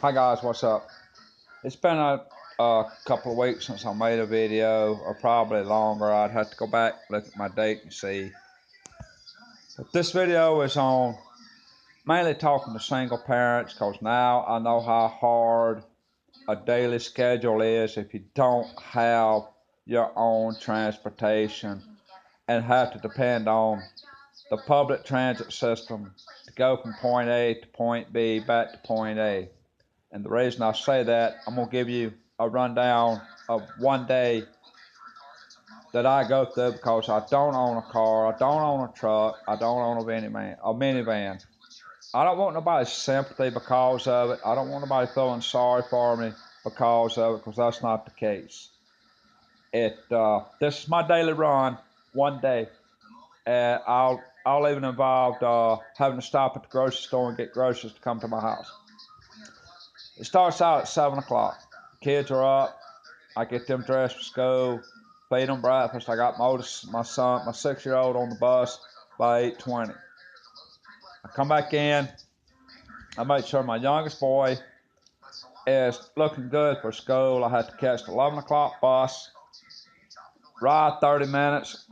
Hi guys, what's up? It's been a couple of weeks since I made a video, or probably longer. I'd have to go back, look at my date and see. But this video is on mainly talking to single parents, because now I know how hard a daily schedule is if you don't have your own transportation and have to depend on the public transit system to go from point A to point B back to point A. And the reason I say that, I'm going to give you a rundown of one day that I go through, because I don't own a car, I don't own a truck, I don't own a minivan. I don't want nobody's sympathy because of it. I don't want nobody feeling sorry for me because of it, because that's not the case. This is my daily run, one day. And I'll even involve having to stop at the grocery store and get groceries to come to my house. It starts out at 7 o'clock. Kids are up. I get them dressed for school, feed them breakfast. I got my son, my 6-year-old on the bus by 8:20. I come back in. I make sure my youngest boy is looking good for school. I had to catch the 11 o'clock bus, ride 30 minutes,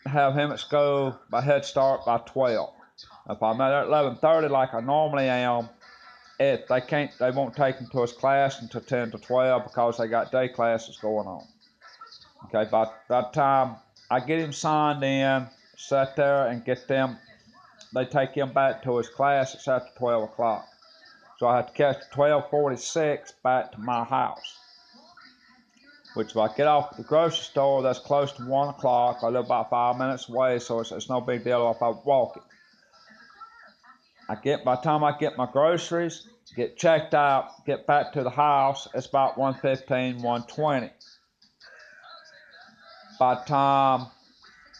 have him at school by Head Start by 12. If I'm at 11:30 like I normally am, they won't take him to his class until 10 to 12 because they got day classes going on. Okay, by the time I get him signed in, sit there and get them, they take him back to his class. It's after 12 o'clock. So I have to catch 12:46 back to my house, which if I get off at the grocery store, that's close to 1 o'clock. I live about 5 minutes away, so it's no big deal if I walk it. By the time I get my groceries, get checked out, get back to the house, it's about 1:15, 1:20. By the time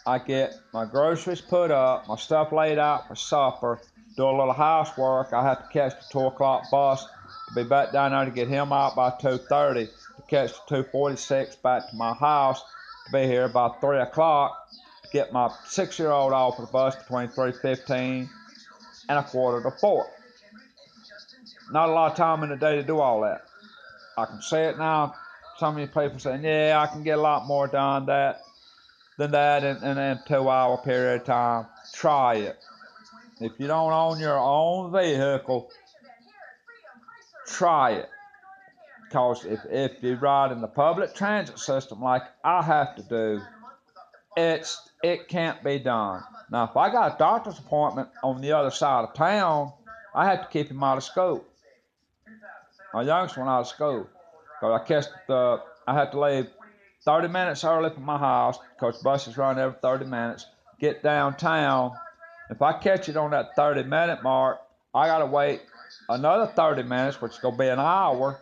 I get my groceries put up, my stuff laid out for supper, do a little housework, I have to catch the 2 o'clock bus to be back down there to get him out by 2:30, to catch the 2:46 back to my house, to be here by 3 o'clock, to get my 6-year-old off of the bus between 3:15 and 3:45. Not a lot of time in the day to do all that. I can see it now. Some of you people saying, yeah, I can get a lot more done than that in a 2-hour period of time. Try it. If you don't own your own vehicle, try it. Because if you ride in the public transit system like I have to do, it can't be done. Now, if I got a doctor's appointment on the other side of town, I have to keep him out of school. My youngest one out of school. Because I had to leave 30 minutes early from my house, because buses run every 30 minutes, get downtown. If I catch it on that 30-minute mark, I got to wait another 30 minutes, which is going to be an hour,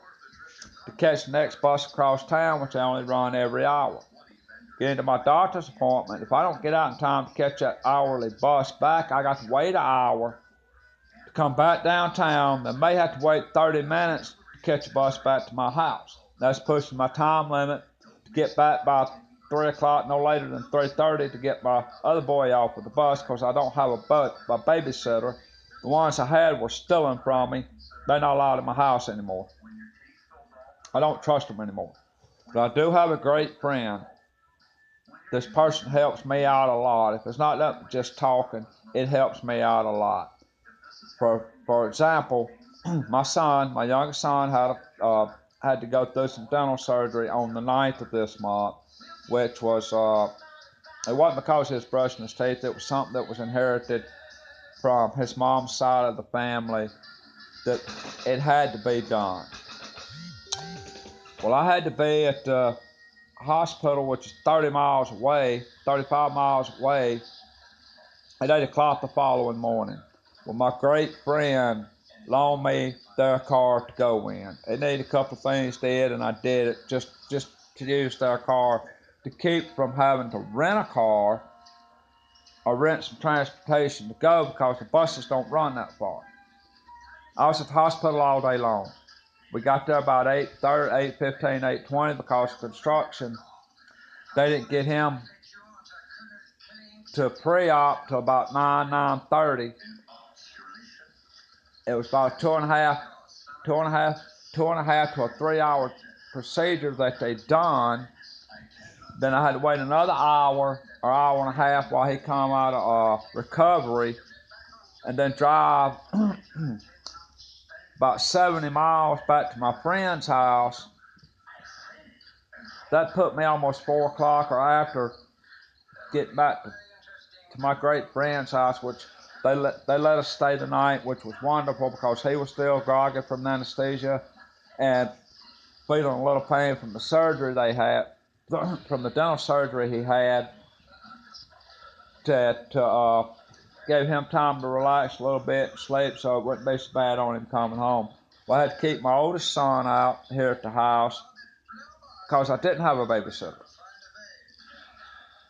to catch the next bus across town, which I only run every hour. Get into my doctor's appointment. If I don't get out in time to catch that hourly bus back, I got to wait an hour to come back downtown. Then may have to wait 30 minutes to catch a bus back to my house. That's pushing my time limit to get back by 3 o'clock, no later than 3:30, to get my other boy off of the bus, because I don't have a babysitter. The ones I had were stealing from me. They're not allowed in my house anymore. I don't trust them anymore. But I do have a great friend. This person helps me out a lot. If it's not nothing just talking, it helps me out a lot. For example, my youngest son, had to go through some dental surgery on the 9th of this month, which was, it wasn't because he was brushing his teeth. It was something that was inherited from his mom's side of the family, that it had to be done. Well, I had to be at the hospital, which is 30 miles away, 35 miles away, at 8 o'clock the following morning. Well, my great friend loaned me their car to go in. It needed a couple of things did, and I did it just to use their car, to keep from having to rent a car or rent some transportation to go, because the buses don't run that far. I was at the hospital all day long. We got there about 8:30, 8:15, 8:20, because of construction. They didn't get him to pre-op till about 9:30. It was about a 2.5 two and a half to a 3 hour procedure that they done. Then I had to wait another hour or hour and a half while he come out of recovery, and then drive about 70 miles back to my friend's house. That put me almost 4 o'clock or after getting back to my great friend's house, which they let us stay the night, which was wonderful because he was still groggy from the anesthesia and feeling a little pain from the surgery they had, from the dental surgery he had, that gave him time to relax a little bit and sleep so it wouldn't be so bad on him coming home. Well, I had to keep my oldest son out here at the house because I didn't have a babysitter.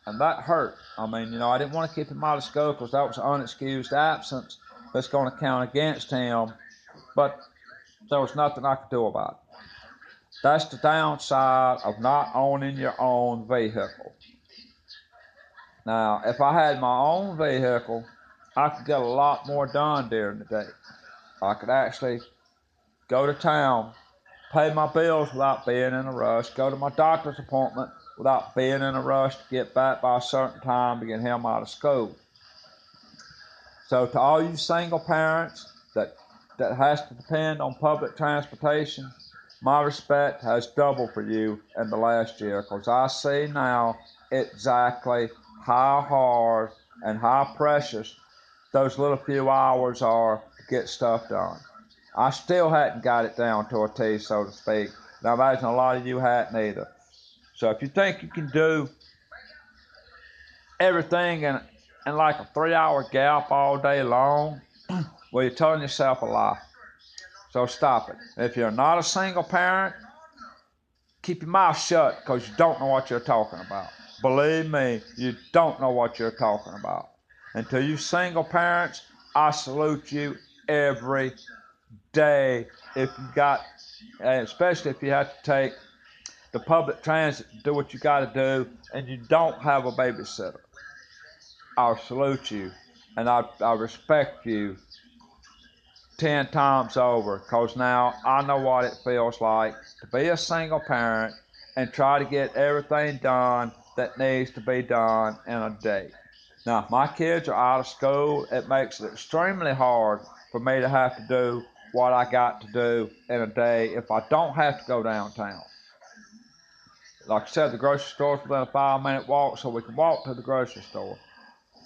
And that hurt. I mean, you know, I didn't want to keep him out of school because that was an unexcused absence that's going to count against him. But there was nothing I could do about it. That's the downside of not owning your own vehicle. Now, if I had my own vehicle, I could get a lot more done during the day. I could actually go to town, pay my bills without being in a rush, go to my doctor's appointment without being in a rush to get back by a certain time to get him out of school. So to all you single parents that has to depend on public transportation, my respect has doubled for you in the last year, because I see now exactly how hard and how precious those little few hours are to get stuff done. I still hadn't got it down to a T, so to speak. And I imagine a lot of you hadn't either. So if you think you can do everything in like a 3 hour gap all day long, well, you're telling yourself a lie. So stop it. If you're not a single parent, keep your mouth shut, because you don't know what you're talking about. Believe me, you don't know what you're talking about. And to you single parents, I salute you every day. If you got, especially if you have to take the public transit to do what you got to do and you don't have a babysitter, I'll salute you and I respect you 10 times over, because now I know what it feels like to be a single parent and try to get everything done that needs to be done in a day. Now, if my kids are out of school, it makes it extremely hard for me to have to do what I got to do in a day if I don't have to go downtown. Like I said, the grocery store's within a 5-minute walk, so we can walk to the grocery store.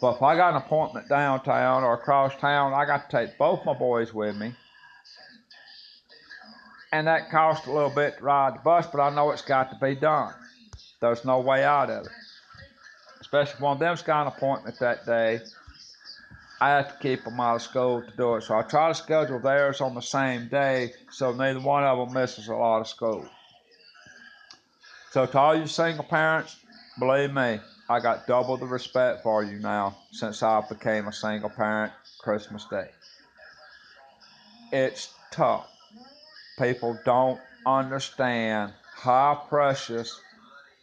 But if I got an appointment downtown or across town, I got to take both my boys with me. And that costs a little bit to ride the bus, but I know it's got to be done. There's no way out of it. Especially if one of them's got an appointment that day, I have to keep them out of school to do it. So I try to schedule theirs on the same day so neither one of them misses a lot of school. So to all you single parents, believe me, I got double the respect for you now since I became a single parent Christmas Day. It's tough. People don't understand how precious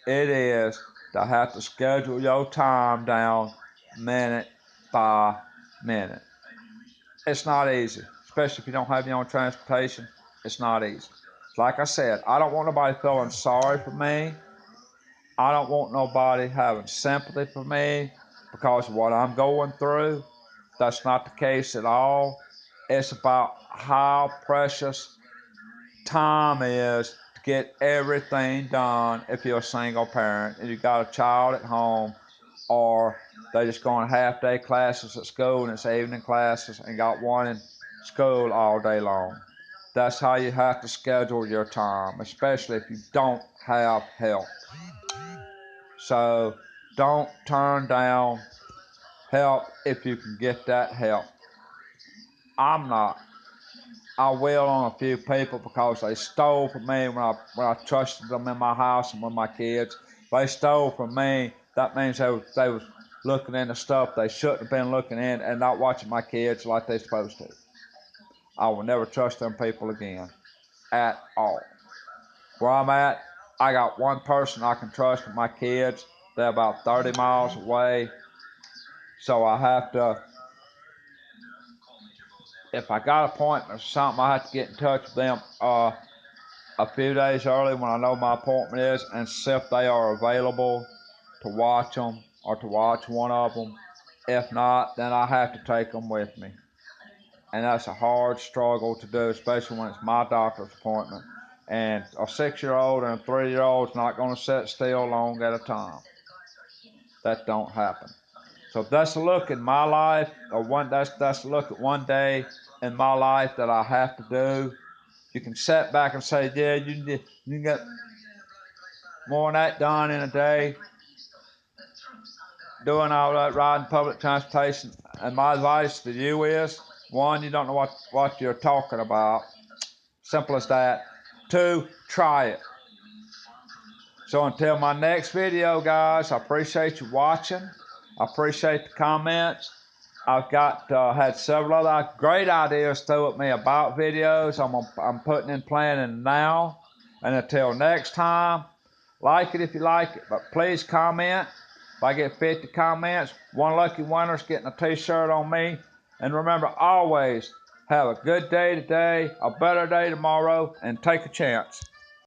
it is to have to schedule your time down minute by minute. It's not easy, especially if you don't have your own transportation. It's not easy. Like I said, I don't want nobody feeling sorry for me. I don't want nobody having sympathy for me because of what I'm going through. That's not the case at all. It's about how precious time is to get everything done if you're a single parent and you got a child at home, or they just going half-day classes at school and it's evening classes and got one in school all day long. That's how you have to schedule your time, especially if you don't have help. So don't turn down help if you can get that help. I'm not. I will on a few people because they stole from me when I trusted them in my house and with my kids. If they stole from me, that means they was looking into stuff they shouldn't have been looking in and not watching my kids like they're supposed to. I will never trust them people again at all. Where I'm at, I got one person I can trust with my kids. They're about 30 miles away. So I have to, if I got appointments or something, I have to get in touch with them a few days early when I know my appointment is, and see if they are available to watch them or to watch one of them. If not, then I have to take them with me. And that's a hard struggle to do, especially when it's my doctor's appointment. And a 6-year-old and a 3-year-old's not going to sit still long at a time. That don't happen. So that's a look in my life, that's a look at one day in my life that I have to do. You can sit back and say, yeah, you can get more than that done in a day, doing all that, riding public transportation. And my advice to you is, 1, you don't know what you're talking about. Simple as that. 2, try it. So until my next video, guys, I appreciate you watching. I appreciate the comments. I've got had several other great ideas thrown at me about videos. I'm putting in planning now. And until next time, like it if you like it, but please comment. If I get 50 comments, one lucky winner's getting a t-shirt on me. And remember, always have a good day today, a better day tomorrow, and take a chance.